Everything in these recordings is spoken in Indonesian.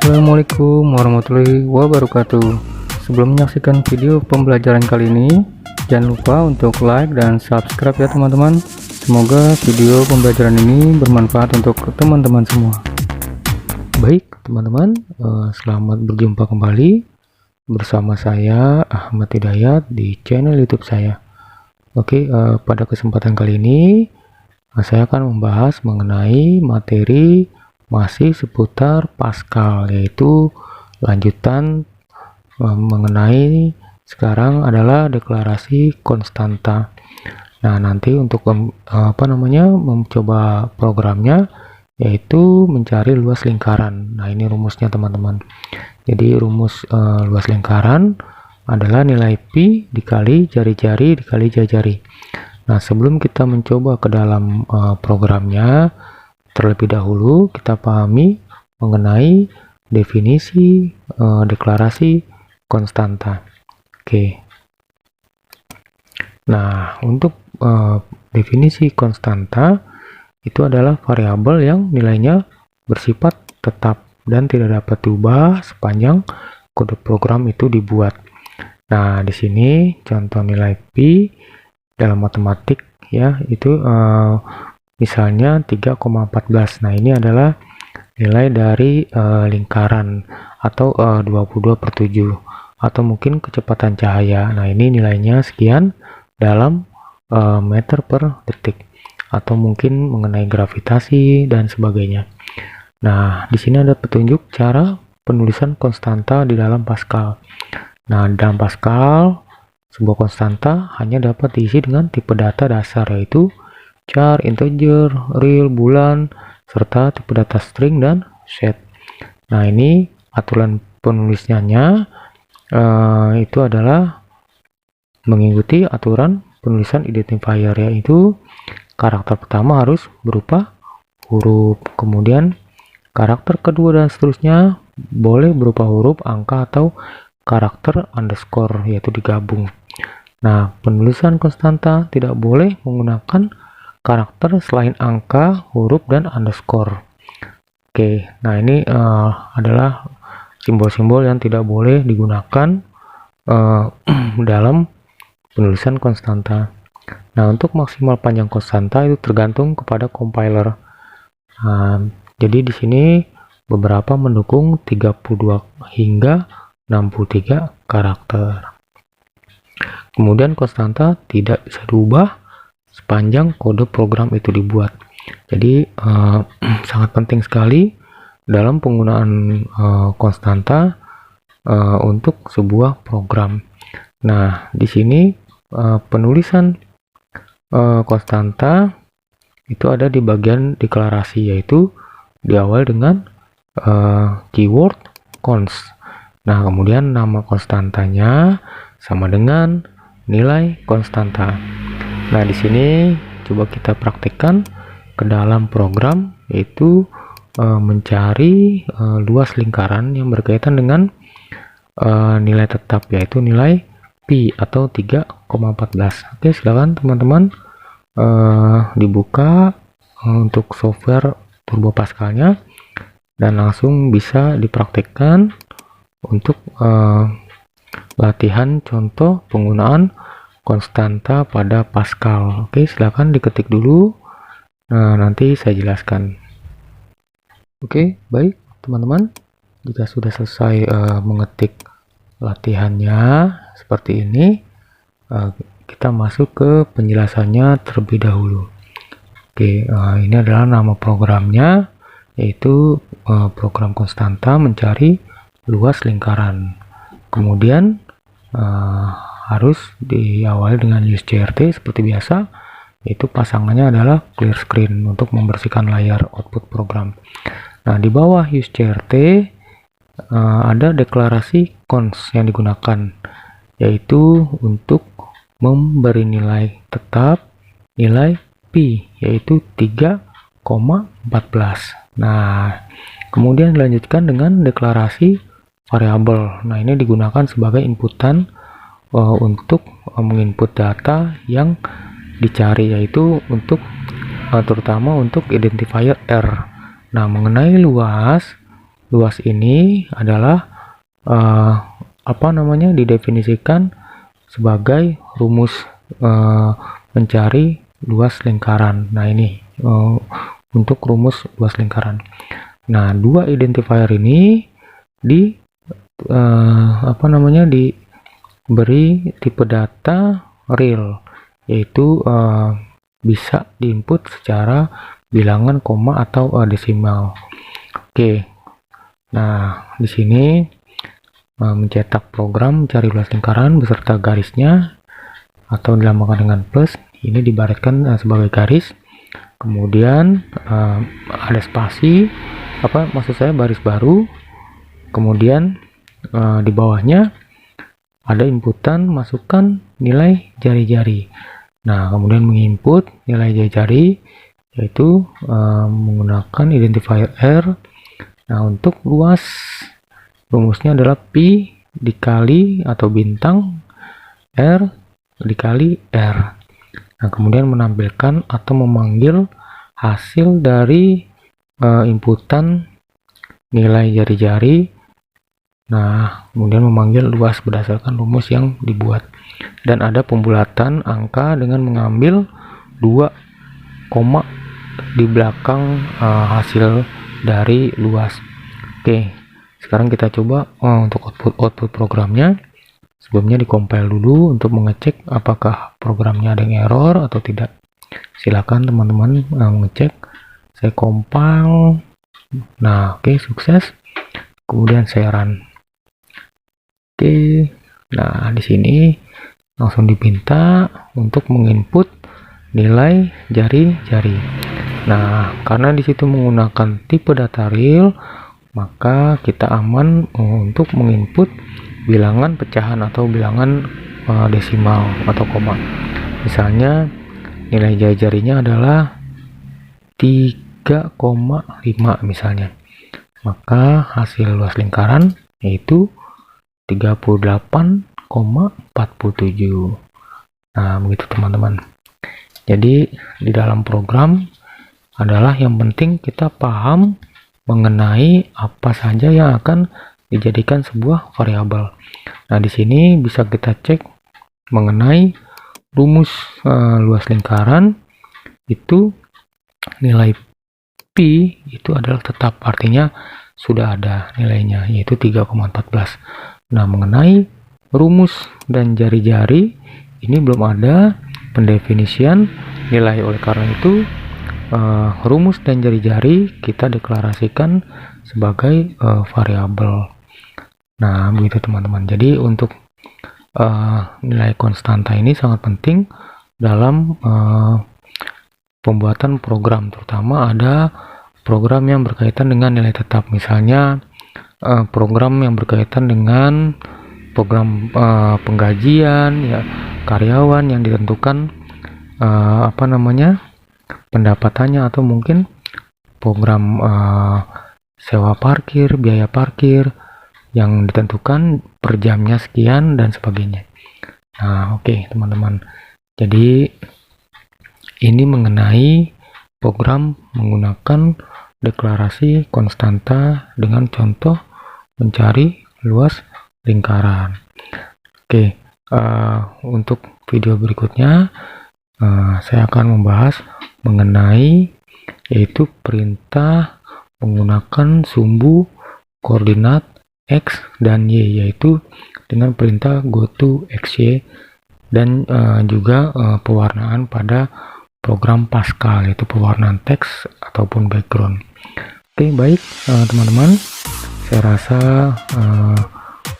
Assalamualaikum warahmatullahi wabarakatuh. Sebelum menyaksikan video pembelajaran kali ini, jangan lupa untuk like dan subscribe ya teman-teman. Semoga video pembelajaran ini bermanfaat untuk teman-teman semua. Baik teman-teman, selamat berjumpa kembali bersama saya Ahmad Hidayat di channel YouTube saya. Oke, pada kesempatan kali ini saya akan membahas mengenai materi masih seputar Pascal, yaitu lanjutan mengenai sekarang adalah deklarasi konstanta. Nah, nanti untuk mencoba programnya yaitu mencari luas lingkaran. Nah, ini rumusnya teman-teman. Jadi rumus luas lingkaran adalah nilai pi dikali jari-jari dikali jari-jari. Nah, sebelum kita mencoba ke dalam programnya, terlebih dahulu kita pahami mengenai definisi deklarasi konstanta. Oke. Nah, untuk definisi konstanta itu adalah variabel yang nilainya bersifat tetap dan tidak dapat diubah sepanjang kode program itu dibuat. Nah, di sini contoh nilai pi dalam matematik ya, itu misalnya 3,14. Nah, ini adalah nilai dari lingkaran atau 22/7 atau mungkin kecepatan cahaya. Nah, ini nilainya sekian dalam meter per detik, atau mungkin mengenai gravitasi dan sebagainya. Nah, di sini ada petunjuk cara penulisan konstanta di dalam Pascal. Nah, dalam Pascal sebuah konstanta hanya dapat diisi dengan tipe data dasar, yaitu char, integer, real, bulan, serta tipe data string dan set. Nah, ini aturan penulisannya itu adalah mengikuti aturan penulisan identifier, yaitu karakter pertama harus berupa huruf, kemudian karakter kedua dan seterusnya boleh berupa huruf, angka, atau karakter underscore, yaitu digabung. Nah, penulisan konstanta tidak boleh menggunakan karakter selain angka, huruf, dan underscore. Oke, nah ini adalah simbol-simbol yang tidak boleh digunakan dalam penulisan konstanta. Nah, untuk maksimal panjang konstanta itu tergantung kepada compiler. Nah, jadi di sini beberapa mendukung 32 hingga 63 karakter. Kemudian konstanta tidak bisa diubah sepanjang kode program itu dibuat. Jadi sangat penting sekali dalam penggunaan konstanta untuk sebuah program. Nah, di sini penulisan konstanta itu ada di bagian deklarasi, yaitu diawali dengan keyword const. Nah, kemudian nama konstantanya sama dengan nilai konstanta. Nah, di sini coba kita praktekkan ke dalam program, yaitu mencari luas lingkaran yang berkaitan dengan nilai tetap, yaitu nilai pi atau 3,14. Oke, silakan teman-teman dibuka untuk software Turbo Pascalnya dan langsung bisa dipraktekkan untuk latihan contoh penggunaan konstanta pada Pascal. Oke, silakan diketik dulu. Nah, nanti saya jelaskan. Oke, baik teman-teman. Jika sudah selesai mengetik latihannya seperti ini, kita masuk ke penjelasannya terlebih dahulu. Oke, ini adalah nama programnya, yaitu program konstanta mencari luas lingkaran. Kemudian harus diawali dengan use CRT seperti biasa, yaitu pasangannya adalah clear screen untuk membersihkan layar output program. Nah, di bawah use CRT ada deklarasi const yang digunakan, yaitu untuk memberi nilai tetap nilai pi, yaitu 3,14. Nah, kemudian dilanjutkan dengan deklarasi variabel. Nah, ini digunakan sebagai inputan untuk menginput data yang dicari, yaitu untuk terutama untuk identifier R. Nah, mengenai luas luas ini adalah didefinisikan sebagai rumus mencari luas lingkaran. Nah, ini untuk rumus luas lingkaran. Nah, dua identifier ini diberi tipe data real, yaitu bisa diinput secara bilangan, koma, atau desimal. Oke. Nah, di sini mencetak program mencari luas lingkaran beserta garisnya atau dilambangkan dengan plus. Ini dibariskan sebagai garis. Kemudian ada spasi, maksud saya baris baru. Kemudian di bawahnya ada inputan, masukkan nilai jari-jari. Nah, kemudian menginput nilai jari-jari yaitu menggunakan identifier R. Nah, untuk luas rumusnya adalah Pi dikali atau bintang R dikali R. Nah, kemudian menampilkan atau memanggil hasil dari inputan nilai jari-jari. Nah, kemudian memanggil luas berdasarkan rumus yang dibuat. Dan ada pembulatan angka dengan mengambil 2 koma di belakang hasil dari luas. Oke, sekarang kita coba untuk output programnya. Sebelumnya dikompil dulu untuk mengecek apakah programnya ada yang error atau tidak. Silakan teman-teman mengecek. Saya compile. Nah, oke, sukses. Kemudian saya run. Oke. Nah, di sini langsung diminta untuk menginput nilai jari-jari. Nah, karena di situ menggunakan tipe data real, maka kita aman untuk menginput bilangan pecahan atau bilangan desimal atau koma. Misalnya nilai jari-jarinya adalah 3,5 misalnya. Maka hasil luas lingkaran yaitu 38,47. Nah, begitu teman-teman. Jadi di dalam program adalah yang penting kita paham mengenai apa saja yang akan dijadikan sebuah variabel. Nah, di sini bisa kita cek mengenai rumus luas lingkaran itu nilai Pi itu adalah tetap, artinya sudah ada nilainya yaitu 3,14. Nah, mengenai rumus dan jari-jari ini belum ada pendefinisian nilai, oleh karena itu rumus dan jari-jari kita deklarasikan sebagai variabel. Nah, begitu teman-teman. Jadi untuk nilai konstanta ini sangat penting dalam pembuatan program, terutama ada program yang berkaitan dengan nilai tetap. Misalnya program yang berkaitan dengan program penggajian ya karyawan yang ditentukan pendapatannya, atau mungkin program sewa parkir, biaya parkir yang ditentukan per jamnya sekian dan sebagainya. Nah, oke, teman-teman. Jadi ini mengenai program menggunakan deklarasi konstanta dengan contoh mencari luas lingkaran. Oke, untuk video berikutnya saya akan membahas mengenai yaitu perintah menggunakan sumbu koordinat X dan Y, yaitu dengan perintah goToXY dan juga pewarnaan pada program Pascal, yaitu pewarnaan teks ataupun background. Oke, baik teman-teman, saya rasa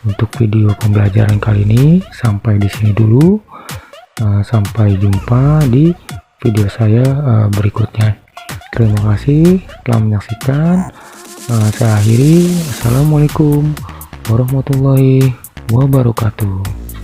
untuk video pembelajaran kali ini sampai di sini dulu. Sampai jumpa di video saya berikutnya. Terima kasih telah menyaksikan. Saya akhiri. Assalamualaikum warahmatullahi wabarakatuh.